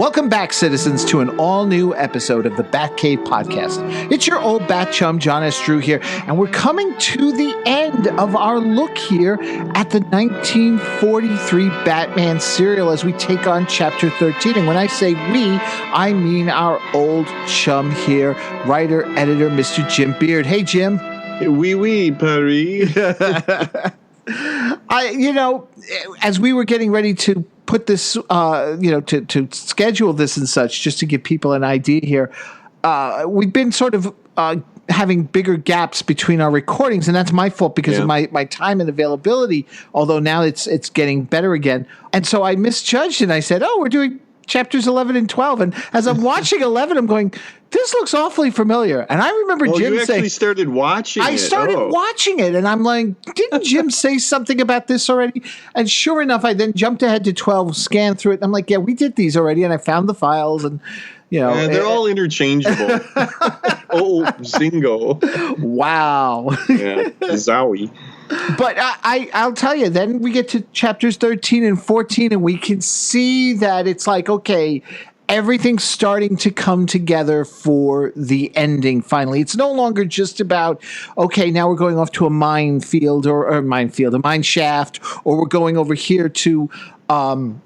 Welcome back, citizens, to an all-new episode of the Batcave podcast. It's your old bat chum, John S. Drew here, and we're coming to the end of our look here at the 1943 Batman serial as we take on Chapter 13. And when I say we, I mean our old chum here, writer, editor, Mr. Jim Beard. Hey, Jim. Oui, Paris. As we were getting ready to put this, to schedule this and such, just to give people an idea here, we've been sort of having bigger gaps between our recordings, and that's my fault because of my time and availability, although now it's getting better again. And so I misjudged, and I said, we're doing chapters 11 and 12. And as I'm watching 11, I'm going, this looks awfully familiar. And I remember Jim saying... you actually started watching it. I started watching it, and I'm like, didn't Jim say something about this already? And sure enough, I then jumped ahead to 12, scanned through it, and I'm like, yeah, we did these already, and I found the files, and... they're all interchangeable. Zingo. Wow. Yeah, zowie. But I'll tell you, then we get to chapters 13 and 14, and we can see that it's like, okay, everything's starting to come together for the ending finally. It's no longer just about, okay, now we're going off to a minefield a mine shaft, or we're going over here to... all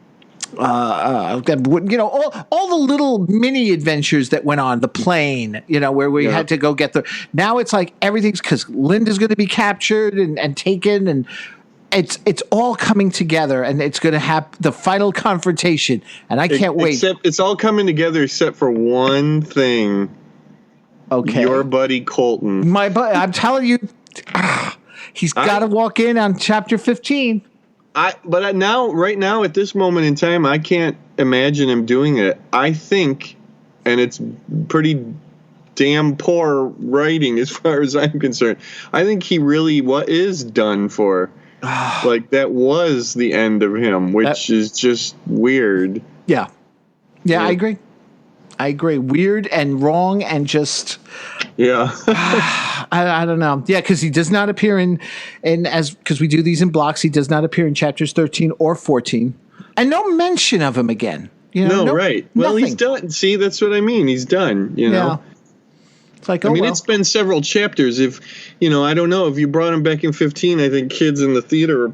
the little mini adventures that went on, the plane, where we had to go get now it's like everything's because Linda's going to be captured and taken, and it's all coming together, and it's going to have the final confrontation, and I can't wait. Except it's all coming together except for one thing. Okay. Your buddy Colton. My buddy, I'm telling you, he's got to walk in on chapter 15. Right now, at this moment in time, I can't imagine him doing it. I think, and it's pretty damn poor writing as far as I'm concerned, I think he really is done for. Like, that was the end of him, which is just weird. Yeah, I agree. Weird and wrong and just... Yeah. I don't know. Yeah, because he does not appear because we do these in blocks, he does not appear in chapters 13 or 14. And no mention of him again. Right. Well, he's done. See, that's what I mean. He's done, Yeah. It's like, it's been several chapters. If, I don't know, if you brought him back in 15, I think kids in the theater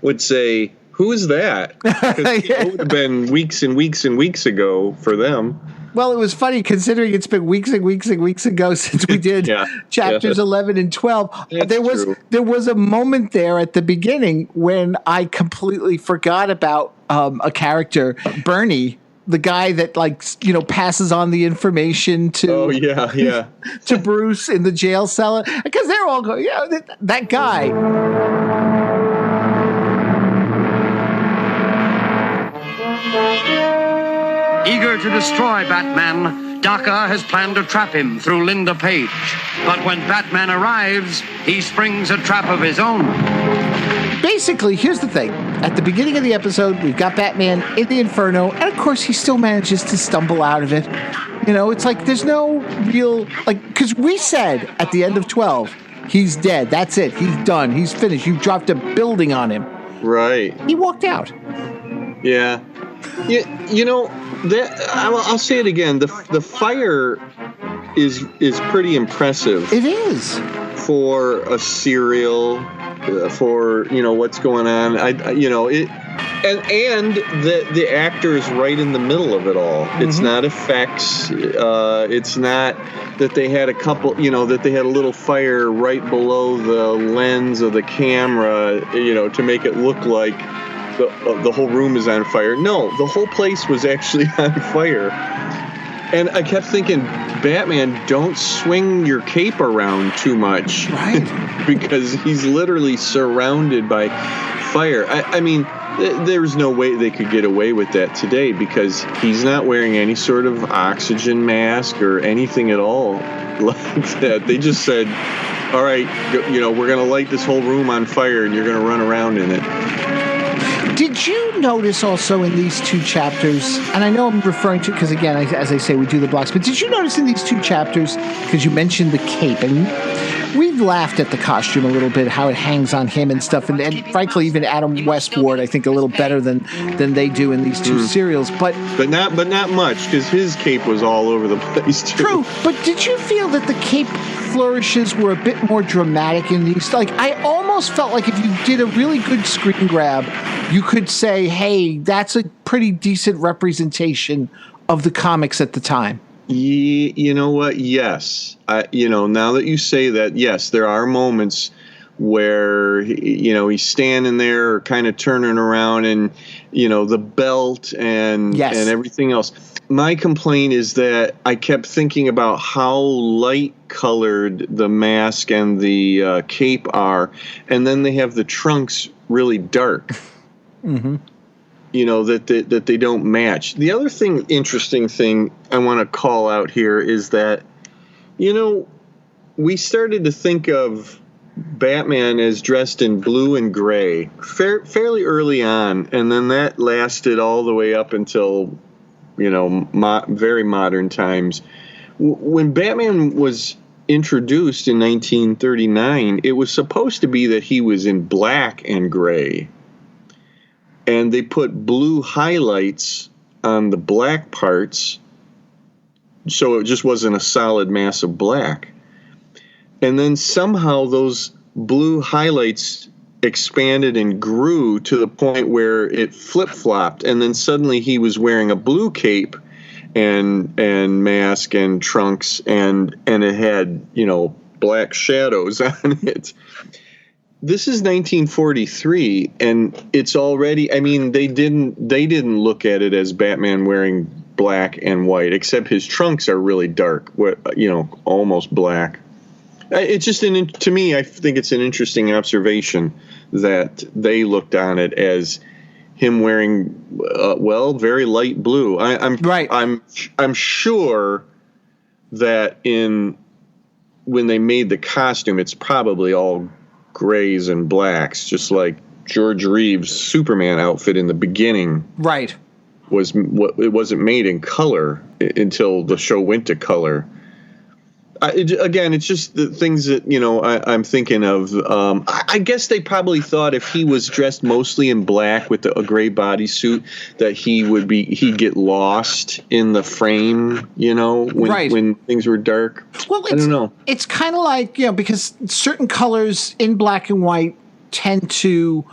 would say, who is that? Because it would have been weeks and weeks and weeks ago for them. Well, it was funny considering it's been weeks and weeks and weeks ago since we did chapters 11 and 12. There was a moment there at the beginning when I completely forgot about a character, Bernie, the guy that passes on the information to to Bruce in the jail cell, because they're all going, that guy. Eager to destroy Batman, Daka has planned to trap him through Linda Page. But when Batman arrives, he springs a trap of his own. Basically, here's the thing. At the beginning of the episode, we've got Batman in the Inferno, and of course he still manages to stumble out of it. It's like there's no real... because we said at the end of 12, he's dead. That's it. He's done. He's finished. You dropped a building on him. Right. He walked out. Yeah. I'll say it again. The fire is pretty impressive. It is for a serial, for what's going on. The actor is right in the middle of it all. Mm-hmm. It's not effects. It's not that they had that they had a little fire right below the lens of the camera, to make it look like the whole room is on fire. No, the whole place was actually on fire. And I kept thinking, Batman, don't swing your cape around too much. Right. Because he's literally surrounded by fire. There's no way they could get away with that today because he's not wearing any sort of oxygen mask or anything at all like that. They just said, all right, we're going to light this whole room on fire and you're going to run around in it. Did you notice also in these two chapters, and I know I'm referring to, because again, as I say, we do the blocks, but did you notice in these two chapters, because you mentioned the cape, and we've laughed at the costume a little bit, how it hangs on him and stuff, and frankly, even Adam West wore it, I think, a little better than they do in these two serials. But not much, because his cape was all over the place too. True, but did you feel that the cape flourishes were a bit more dramatic in these? Like, I almost felt like if you did a really good screen grab, you could say, hey, that's a pretty decent representation of the comics at the time. You know what? Yes. Now that you say that, yes, there are moments where, he's standing there kind of turning around and, the belt and everything else. My complaint is that I kept thinking about how light colored the mask and the cape are, and then they have the trunks really dark. Mm-hmm. That they don't match. The other interesting thing I want to call out here is that, we started to think of Batman as dressed in blue and gray fairly early on, and then that lasted all the way up until, very modern times. When Batman was introduced in 1939, it was supposed to be that he was in black and gray. And they put blue highlights on the black parts, so it just wasn't a solid mass of black. And then somehow those blue highlights expanded and grew to the point where it flip-flopped, and then suddenly he was wearing a blue cape and mask and trunks, and it had, black shadows on it. This is 1943, and it's already, they didn't look at it as Batman wearing black and white, except his trunks are really dark, almost black. It's just, to me, I think it's an interesting observation that they looked on it as him wearing, very light blue. I'm sure that when they made the costume, it's probably all grays and blacks, just like George Reeves' Superman outfit in the beginning. Right. It wasn't made in color until the show went to color. It's just the things that, I'm thinking of. I guess they probably thought if he was dressed mostly in black with a gray bodysuit, that he'd get lost in the frame, when things were dark. Well, I don't know. It's kind of like, because certain colors in black and white tend to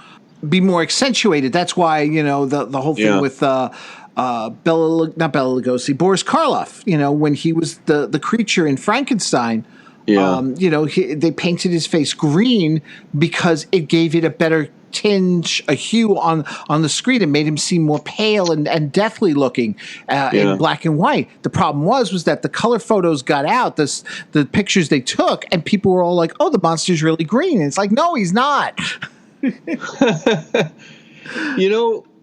be more accentuated. That's why, the whole thing with not Bela Lugosi, Boris Karloff, when he was the creature in Frankenstein, they painted his face green because it gave it a better tinge, a hue on the screen, and made him seem more pale and deathly looking in black and white. The problem was that the color photos got out, the pictures they took, and people were all like, oh, the monster's really green. And it's like, no, he's not.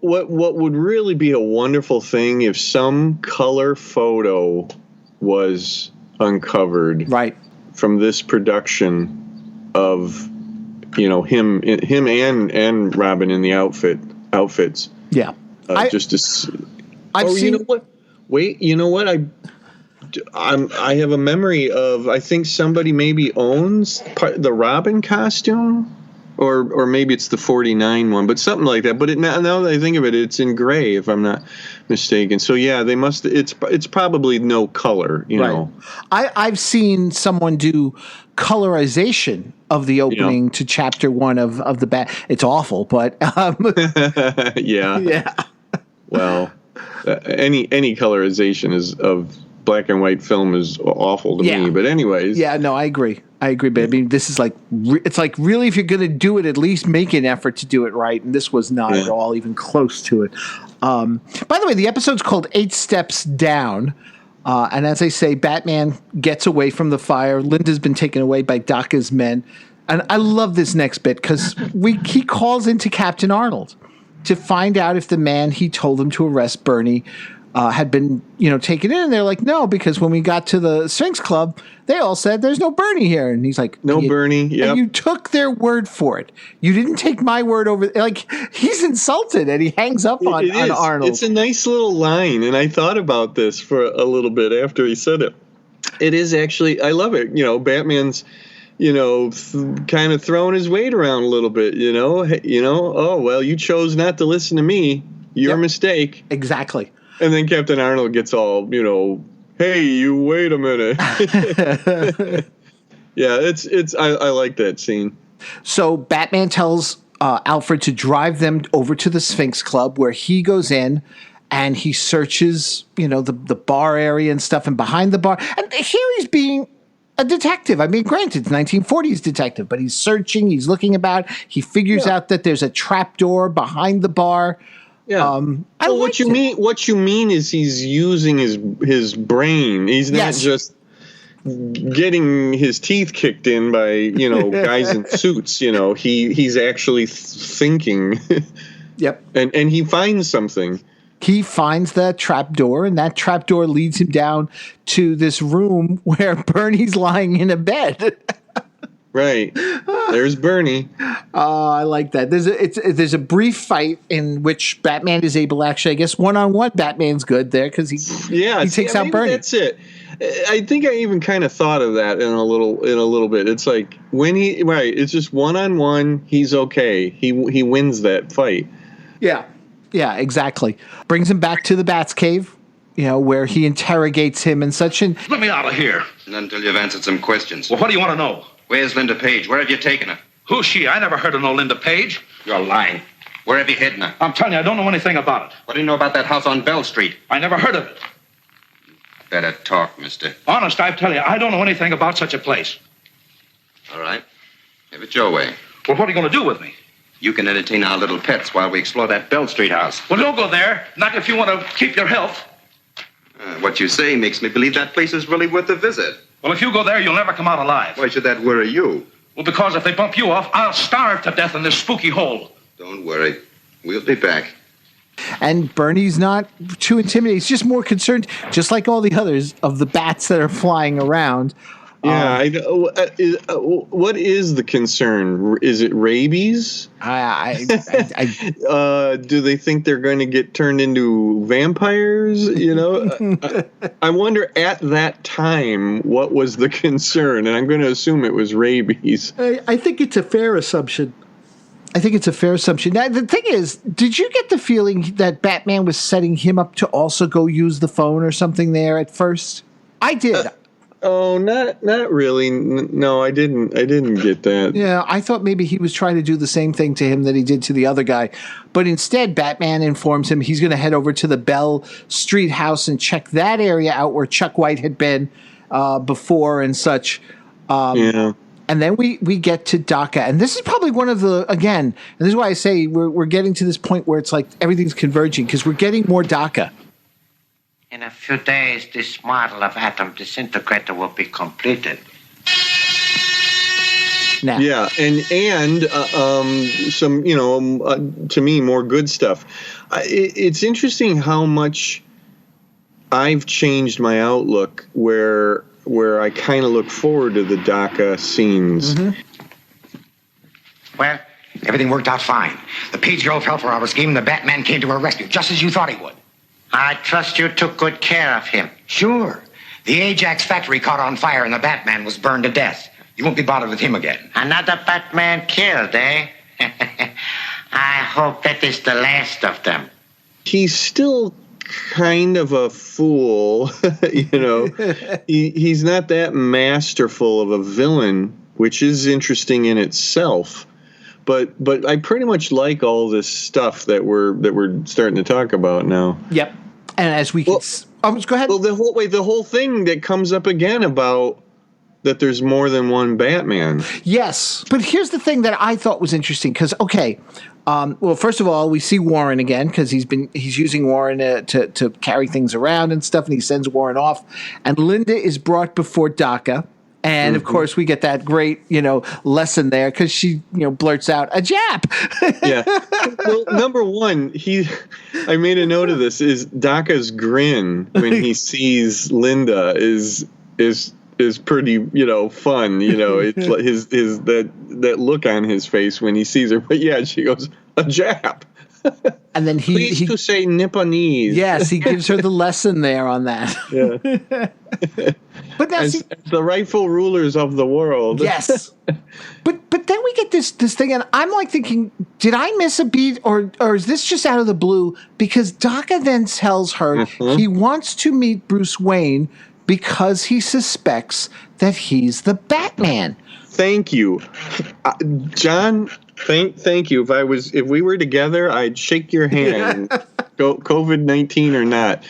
What would really be a wonderful thing if some color photo was uncovered from this production of him and Robin in the outfits. Yeah. I have a memory of, I think somebody maybe owns the Robin costume. Or maybe it's the 49 one, but something like that. But now that I think of it, it's in gray, if I'm not mistaken. So yeah, they must. It's probably no color, know. I've seen someone do colorization of the opening to chapter 1 of the Bat. It's awful, but yeah. Well, any colorization of black and white film is awful to me. But anyways, no, I agree. But I mean, this is it's like really, if you're going to do it, at least make an effort to do it right. And this was not at all even close to it. By the way, the episode's called 8 Steps Down. And as I say, Batman gets away from the fire. Linda's been taken away by Daka's men. And I love this next bit because he calls into Captain Arnold to find out if the man he told him to arrest, Bernie, had been, taken in. And they're like, no, because when we got to the Sphinx Club, they all said there's no Bernie here. And he's like, no Bernie. Yeah. And you took their word for it. You didn't take my word over. Like, he's insulted and he hangs up on Arnold. It's a nice little line. And I thought about this for a little bit after he said it. It is actually, I love it. Batman's kind of throwing his weight around a little bit, oh, well, you chose not to listen to me. Your mistake. Exactly. And then Captain Arnold gets all, hey, you wait a minute. Yeah, I like that scene. So Batman tells Alfred to drive them over to the Sphinx Club, where he goes in and he searches, the bar area and stuff, and behind the bar. And here he's being a detective. I mean, granted, it's 1940s detective, but he's searching, he's looking about, he figures out that there's a trapdoor behind the bar. Yeah. What you mean is he's using his brain. He's not just getting his teeth kicked in by, guys in suits. He's actually thinking. Yep. And he finds something. He finds that trapdoor, and that trapdoor leads him down to this room where Bernie's lying in a bed. Right. There's Bernie. Oh, I like that. There's a brief fight in which Batman is able to actually, I guess, one-on-one Batman's good there because he takes out Bernie. That's it. I think I even kind of thought of that in a little bit. It's like it's just one-on-one, he's okay. He wins that fight. Yeah. Yeah, exactly. Brings him back to the Batcave, where he interrogates him and such. And let me out of here. Not until you've answered some questions. Well, what do you want to know? Where's Linda Page? Where have you taken her? Who's she? I never heard of no Linda Page. You're lying. Where have you hidden her? I'm telling you, I don't know anything about it. What do you know about that house on Bell Street? I never heard of it. Better talk, mister. Honest, I tell you, I don't know anything about such a place. All right. Have it your way. Well, what are you going to do with me? You can entertain our little pets while we explore that Bell Street house. Well, don't go there. Not if you want to keep your health. What you say makes me believe that place is really worth a visit. Well, if you go there, you'll never come out alive. Why should that worry you? Well, because if they bump you off, I'll starve to death in this spooky hole. Don't worry. We'll be back. And Bernie's not too intimidated. He's just more concerned, just like all the others, of the bats that are flying around. Yeah. What is the concern? Is it rabies? Do they think they're going to get turned into vampires? I wonder at that time what was the concern, and I'm going to assume it was rabies. I think it's a fair assumption. Now, the thing is, did you get the feeling that Batman was setting him up to also go use the phone or something there at first? I did. Not really. No, I didn't get that. Yeah, I thought maybe he was trying to do the same thing to him that he did to the other guy. But instead, Batman informs him he's going to head over to the Bell Street house and check that area out where Chuck White had been before and such. And then we get to Daka. And this is probably one of the, again, and this is why I say we're getting to this point where it's like everything's converging because we're getting more Daka. In a few days, this model of atom disintegrator will be completed. Now. Yeah, and some, to me, more good stuff. It's interesting how much I've changed my outlook where I kind of look forward to the Daka scenes. Mm-hmm. Well, everything worked out fine. The Page girl fell for our scheme, and the Batman came to her rescue, just as you thought he would. I trust you took good care of him. Sure. The Ajax factory caught on fire, and the Batman was burned to death. You won't be bothered with him again. Another Batman killed, eh? I hope that is the last of them. He's still kind of a fool, He's not that masterful of a villain, which is interesting in itself. But I pretty much like all this stuff that we're starting to talk about now. Yep. And as we can, go ahead. Well, the whole thing that comes up again about that there's more than one Batman. Yes, but here's the thing that I thought was interesting because well, first of all, we see Warren again because he's using Warren to carry things around and stuff, and he sends Warren off, and Linda is brought before Daka. And of course, we get that great, lesson there because she, blurts out a Jap. Yeah. Well, number one, I made a note of this, is Daka's grin when he sees Linda is pretty, fun. It's like his that look on his face when he sees her. But yeah, she goes, a Jap. And then Please to say Nipponese. Yes, he gives her the lesson there on that. Yeah. But now, as the rightful rulers of the world. Yes. But then we get this thing, and I'm like thinking, did I miss a beat, or is this just out of the blue? Because Daka then tells her he wants to meet Bruce Wayne because he suspects that he's the Batman. Thank you, John. Thank you. If we were together, I'd shake your hand. COVID-19 or not,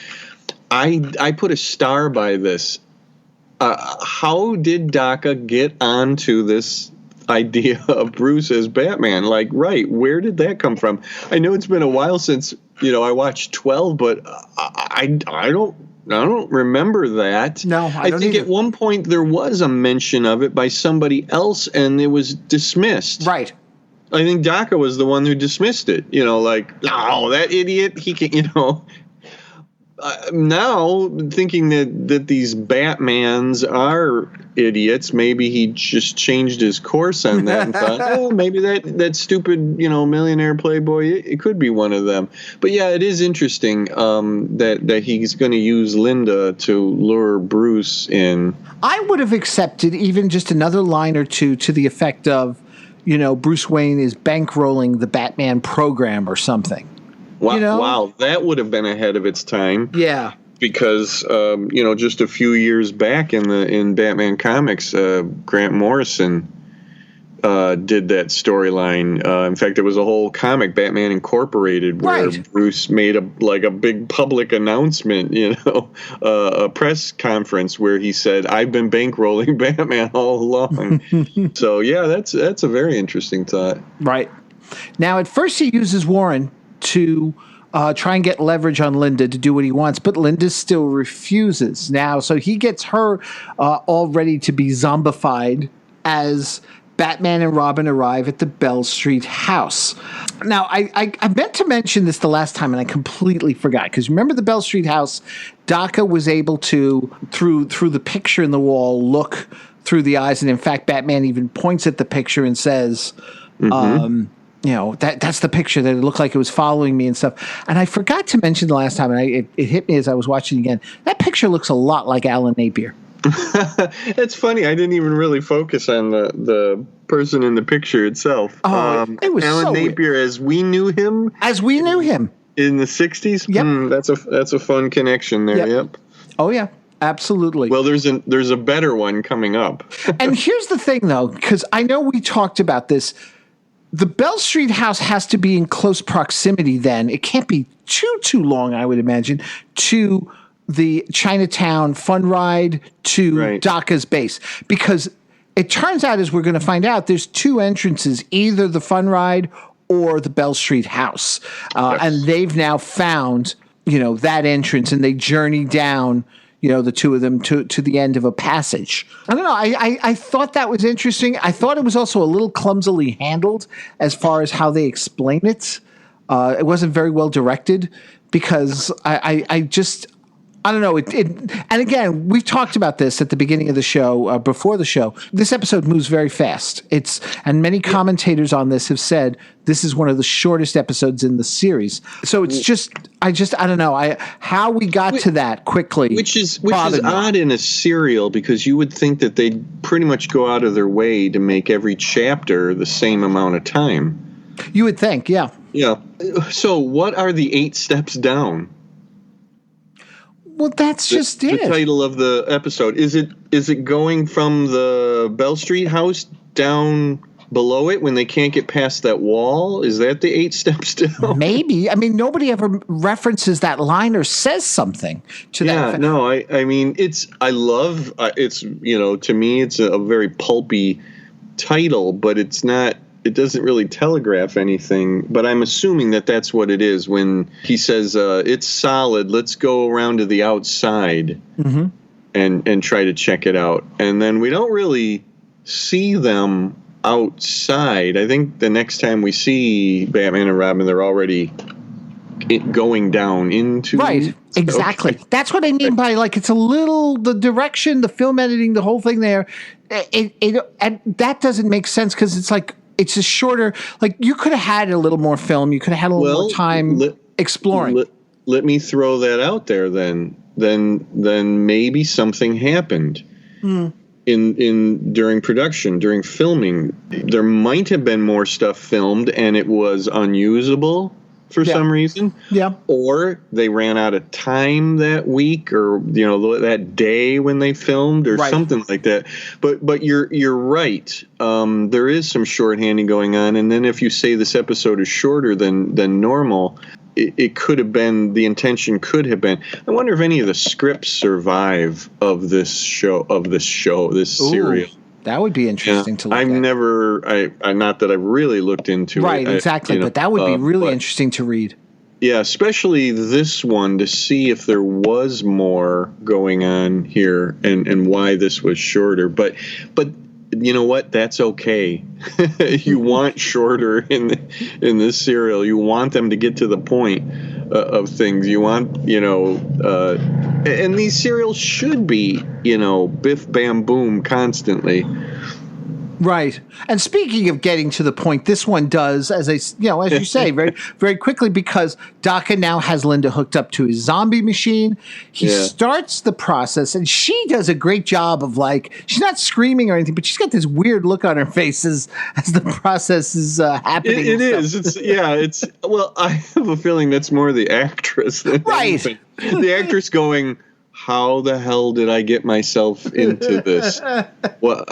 I put a star by this. How did Daka get onto this idea of Bruce as Batman? Like, right, where did that come from? I know it's been a while since I watched 12, but I don't remember that. No, I don't think either. At one point there was a mention of it by somebody else, and it was dismissed. Right. I think Daka was the one who dismissed it. Like, no, that idiot. He can. Now thinking that these Batmans are idiots, maybe he just changed his course on that and thought, oh, maybe that stupid millionaire playboy, it could be one of them. But yeah, it is interesting that he's going to use Linda to lure Bruce in. I would have accepted even just another line or two to the effect of, Bruce Wayne is bankrolling the Batman program or something. Wow, that would have been ahead of its time. Yeah. Because, just a few years back in Batman comics, Grant Morrison did that storyline. In fact, there was a whole comic, Batman Incorporated, where Bruce made a big public announcement, a press conference where he said, I've been bankrolling Batman all along. So, yeah, that's a very interesting thought. Right. Now, at first he uses Warren to try and get leverage on Linda to do what he wants, but Linda still refuses now. So he gets her all ready to be zombified as Batman and Robin arrive at the Bell Street house. Now, I meant to mention this the last time, and I completely forgot, because remember the Bell Street house, Daka was able to, through the picture in the wall, look through the eyes, and in fact, Batman even points at the picture and says, that's the picture that it looked like it was following me and stuff. And I forgot to mention the last time, and it hit me as I was watching again. That picture looks a lot like Alan Napier. It's funny. I didn't even really focus on the person in the picture itself. It was Alan Napier weird. As we knew him in the 60s. Yep. That's a fun connection there. Yep. Oh yeah. Absolutely. Well, there's a better one coming up. And here's the thing, though, because I know we talked about this. The Bell Street house has to be in close proximity then. It can't be too long, I would imagine, to the Chinatown fun ride, to Daka's base. Because it turns out, as we're going to find out, there's two entrances, either the fun ride or the Bell Street house. And they've now found, that entrance, and they journey down the two of them to the end of a passage. I don't know. I thought that was interesting. I thought it was also a little clumsily handled as far as how they explain it. It wasn't very well directed because I don't know. And again, we've talked about this at the beginning of the show, before the show. This episode moves very fast. And many commentators on this have said this is one of the shortest episodes in the series. So it's just, I don't know. How we got to that quickly, which is odd in a serial, because you would think that they'd pretty much go out of their way to make every chapter the same amount of time. You would think, yeah. Yeah. So what are the 8 steps down? Well, that's just it. The title of the episode. Is it going from the Bell Street house down below it when they can't get past that wall? Is that the 8 steps down? Maybe. I mean, nobody ever references that line or says something to that effect. No, I mean, to me, it's a very pulpy title, but it's not. It doesn't really telegraph anything, but I'm assuming that that's what it is when he says, it's solid, let's go around to the outside and try to check it out. And then we don't really see them outside. I think the next time we see Batman and Robin, they're already going down into... Right, exactly. Okay. That's what I mean by, it's a little, the direction, the film editing, the whole thing there, and that doesn't make sense because it's like, it's a shorter. Like you could have had a little more film. You could have had a little more time exploring. Let me throw that out there. Then maybe something happened in during production, during filming. There might have been more stuff filmed, and it was unusable for some reason. Yeah. Or they ran out of time that week, or that day when they filmed, or something like that. But you're right. There is some shorthanding going on, and then if you say this episode is shorter than normal, it could have been, the intention could have been. I wonder if any of the scripts survive of this serial. That would be interesting to look at. Not that I've really looked into it. Right, exactly. But that would be really interesting to read. Yeah, especially this one, to see if there was more going on here and why this was shorter. But you know what? That's okay. You want shorter in this serial. You want them to get to the point of things. You want, and these serials should be, biff, bam, boom, constantly. Right. And speaking of getting to the point, this one does, as you say, very, very quickly, because Daka now has Linda hooked up to his zombie machine. He starts the process, and she does a great job of, she's not screaming or anything, but she's got this weird look on her face as the process is happening. It is. Well, I have a feeling that's more the actress than anything. The actress going, how the hell did I get myself into this? Well,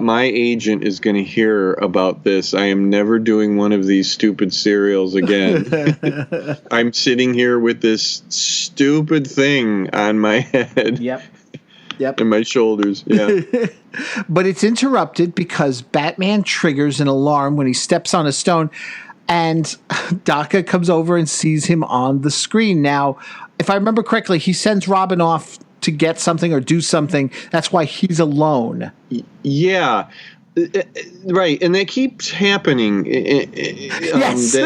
my agent is going to hear about this. I am never doing one of these stupid serials again. I'm sitting here with this stupid thing on my head. Yep. And my shoulders. Yeah. But it's interrupted because Batman triggers an alarm when he steps on a stone, and Daka comes over and sees him on the screen. Now, if I remember correctly, he sends Robin off to get something or do something. That's why he's alone. Yeah. Right. And that keeps happening. Yes.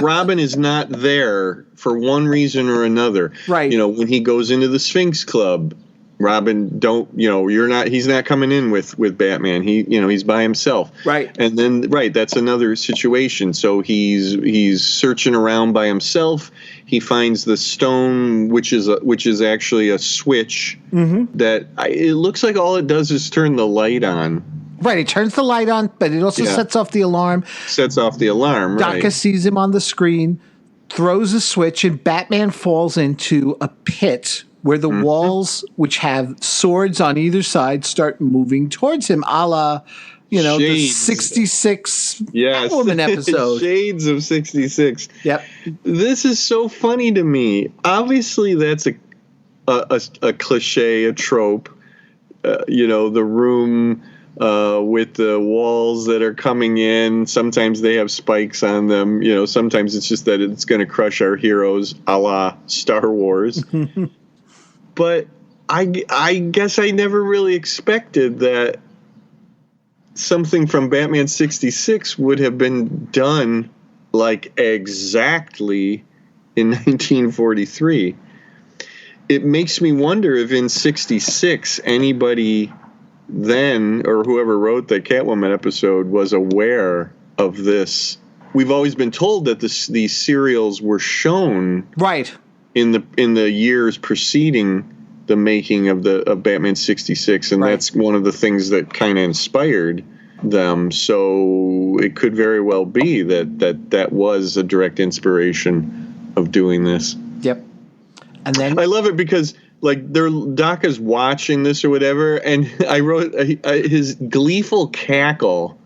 Robin is not there for one reason or another. Right. When he goes into the Sphinx Club, Robin, he's not coming in with Batman. He's by himself. Right. And then, that's another situation. So he's searching around by himself. He finds the stone, which is actually a switch that it looks like all it does is turn the light on. Right. It turns the light on, but it also sets off the alarm. Right. Daka sees him on the screen, throws a switch, and Batman falls into a pit where the walls, which have swords on either side, start moving towards him, a la, the 66 Batwoman episode. Shades of 66. Yep. This is so funny to me. Obviously, that's a cliche, a trope. The room with the walls that are coming in. Sometimes they have spikes on them. Sometimes it's just that it's going to crush our heroes, a la Star Wars. But I guess I never really expected that something from Batman 66 would have been done exactly in 1943. It makes me wonder if in 66 anybody then, or whoever wrote the Catwoman episode, was aware of this. We've always been told that these serials were shown in the years preceding the making of Batman 66, and that's one of the things that kind of inspired them. So it could very well be that was a direct inspiration of doing this. Yep. And then I love it because Daka's watching this or whatever, and I wrote his gleeful cackle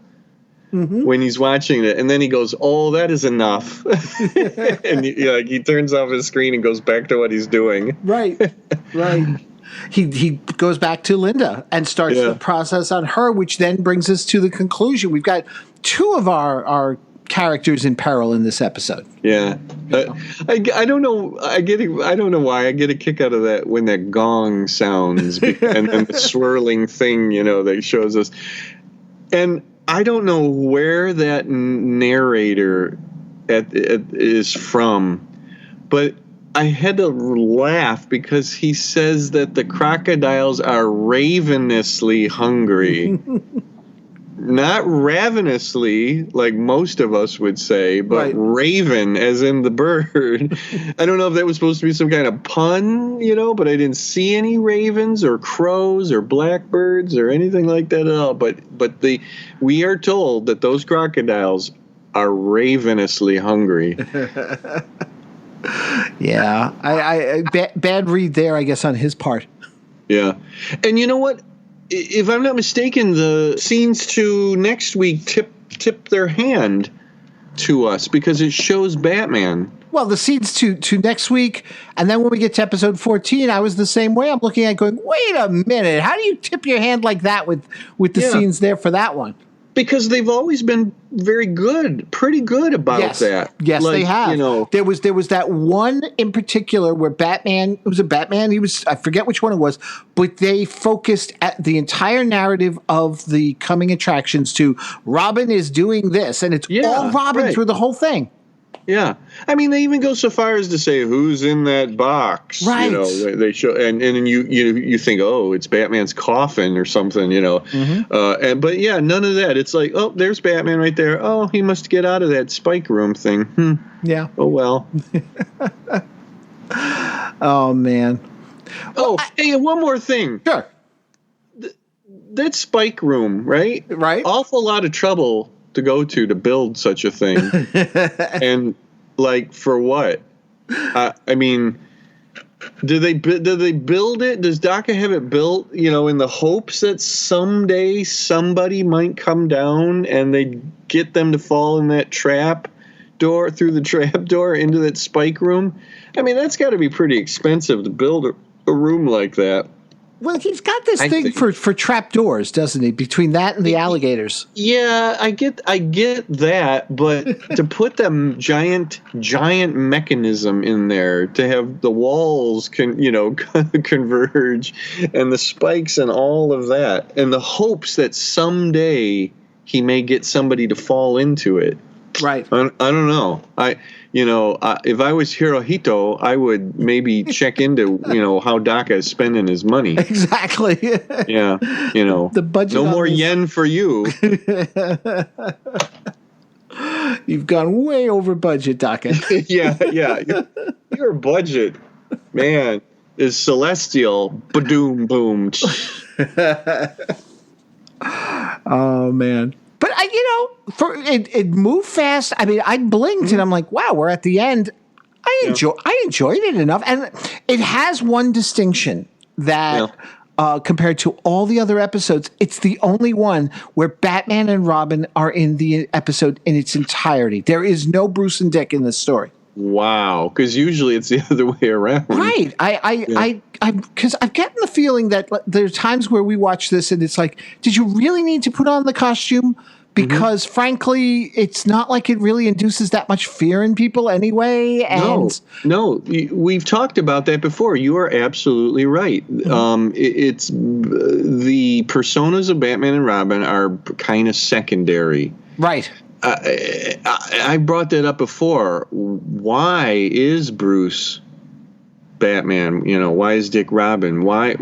when he's watching it, and then he goes, "Oh, that is enough," and he turns off his screen and goes back to what he's doing. Right. He goes back to Linda and starts the process on her, which then brings us to the conclusion. We've got two of our characters in peril in this episode. Yeah, I don't know. I don't know why I get a kick out of that when that gong sounds and then the swirling thing, that shows us. And I don't know where that narrator is from, but I had to laugh because he says that the crocodiles are ravenously hungry. not ravenously like most of us would say, but raven as in the bird. I don't know if that was supposed to be some kind of pun, but I didn't see any ravens or crows or blackbirds or anything like that at all. But we are told that those crocodiles are ravenously hungry. Yeah, I bad read there, I guess, on his part. Yeah, and you know what? If I'm not mistaken, the scenes to next week tip their hand to us because it shows Batman. Well, the scenes to next week, and then when we get to episode 14, I was the same way. I'm looking at it going, wait a minute, how do you tip your hand like that with the scenes there for that one? Because they've always been pretty good about that. Yes, they have. There was that one in particular where Batman, it was a Batman, I forget which one it was, but they focused at the entire narrative of the coming attractions to Robin is doing this, and it's all Robin through the whole thing. Yeah. I mean, they even go so far as to say who's in that box. Right. They show, and you think, oh, it's Batman's coffin or something, Mm-hmm. But yeah, none of that. It's like, oh, there's Batman right there. Oh, he must get out of that spike room thing. Yeah. Oh, well. Oh, man. Hey, one more thing. Sure. That spike room, right? Right. Awful lot of trouble to go to build such a thing. And like, for what? I mean, did they build it? Does Daka have it built, in the hopes that someday somebody might come down and they get them to fall in that trap door, through the trap door into that spike room? I mean, that's got to be pretty expensive to build a room like that. Well, he's got this thing for trap doors, doesn't he? Between that and the alligators. Yeah, I get that, but to put them giant mechanism in there, to have the walls converge, and the spikes and all of that, and the hopes that someday he may get somebody to fall into it. Right. I don't know. If I was Hirohito, I would maybe check into, how Daka is spending his money. Exactly. Yeah. The budget. No more yen for you. You've gone way over budget, Daka. Yeah. Your budget, man, is celestial. Ba-doom, boom. Oh, man. But it moved fast. I mean, I blinked and I'm like, wow, we're at the end. I enjoyed it enough, and it has one distinction that compared to all the other episodes, it's the only one where Batman and Robin are in the episode in its entirety. There is no Bruce and Dick in this story. Wow, because usually it's the other way around. Right. Because I've gotten the feeling that there are times where we watch this and it's like, did you really need to put on the costume? Because frankly, it's not like it really induces that much fear in people anyway. And no, we've talked about that before. You are absolutely right. It's the personas of Batman and Robin are kind of secondary. Right. I brought that up before. Why is Bruce Batman? Why is Dick Robin? Why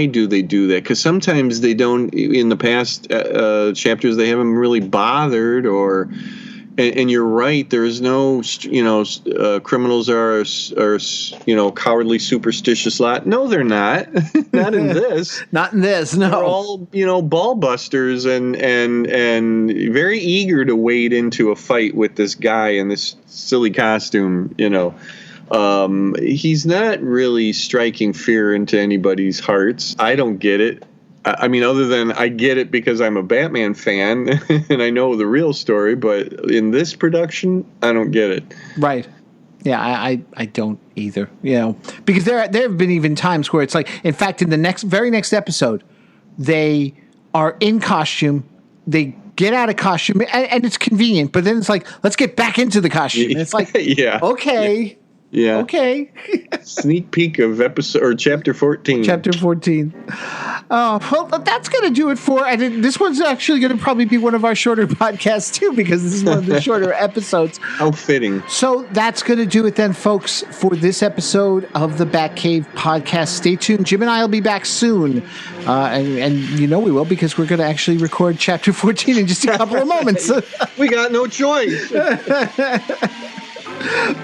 do they do that? Because sometimes they don't. In the past chapters, they haven't really bothered. And you're right. There is no, criminals are cowardly, superstitious lot. No, they're not. Not in this. Not in this. No. They're all, ball busters and very eager to wade into a fight with this guy in this silly costume. He's not really striking fear into anybody's hearts. I don't get it. I mean, other than I get it because I'm a Batman fan and I know the real story, but in this production, I don't get it. Right. Yeah, I don't either. Because there have been even times where it's like, in fact, in the very next episode, they are in costume, they get out of costume, and it's convenient, but then it's like, let's get back into the costume. And it's like, okay. Yeah. Okay. Sneak peek of episode or chapter 14. Chapter 14. Well, that's going to do it for. This one's actually going to probably be one of our shorter podcasts too, because this is one of the shorter episodes. How fitting. So that's going to do it then, folks, for this episode of the Batcave podcast. Stay tuned. Jim and I will be back soon, and you know we will, because we're going to actually record chapter 14 in just a couple of moments. We got no choice.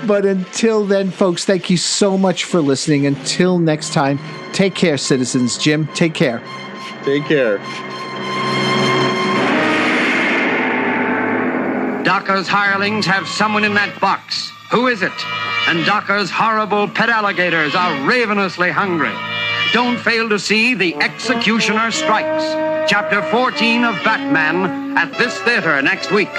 But until then, folks, thank you so much for listening. Until next time, take care, citizens. Jim, take care. Take care. Daka's hirelings have someone in that box. Who is it? And Daka's horrible pet alligators are ravenously hungry. Don't fail to see The Executioner Strikes, Chapter 14 of Batman, at this theater next week.